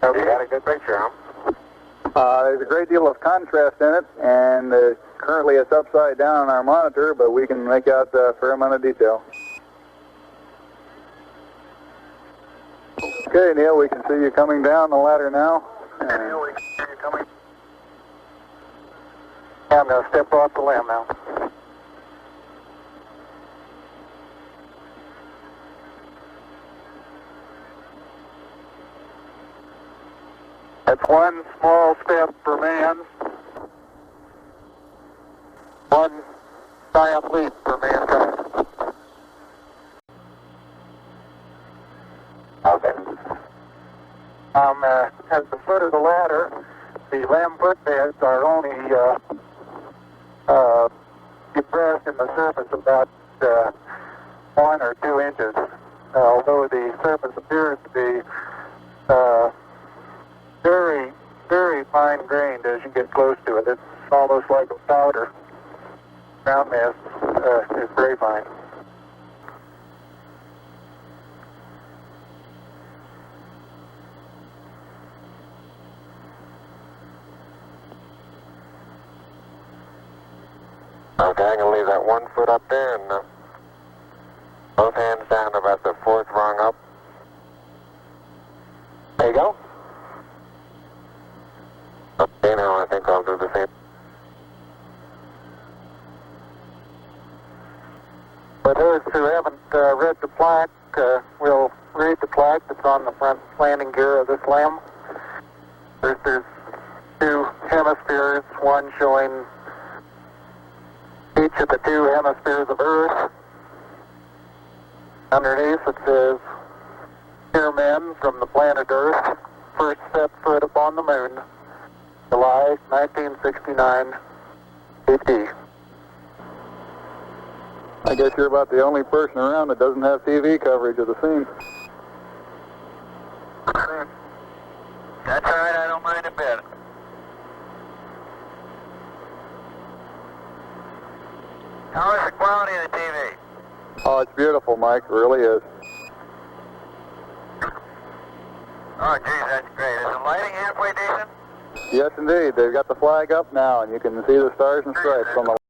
Okay, you got a good picture, huh? There's a great deal of contrast in it, and currently it's upside down on our monitor, but we can make out a fair amount of detail. Okay, Neil, we can see you coming down the ladder now. Neil, we can see you coming. Yeah, I'm going to step off the limb now. That's one small step for man, one giant leap for mankind. Okay. At the foot of the ladder, the lamb footbeds are only depressed in the surface about 1 or 2 inches, although the surface appears to be very, very fine-grained as you get close to it. It's almost like a powder. Ground mass is very fine. Okay, I'm going to leave that 1 foot up there and both hands down about the 4th rung up. There you go. Okay, now I think I'll do the same. For those who haven't read the plaque, we'll read the plaque that's on the front landing gear of this lamb. There's 2 hemispheres, one showing each of the 2 hemispheres of Earth. Underneath it says, "Here men from the planet Earth first set foot upon the moon, July 1969 AD." I guess you're about the only person around that doesn't have TV coverage of the scene. That's all right, I don't mind a bit. How is the quality of the TV? Oh, it's beautiful, Mike. It really is. Oh, geez, that's great. Is the lighting halfway decent? Yes, indeed. They've got the flag up now, and you can see the stars and stripes on the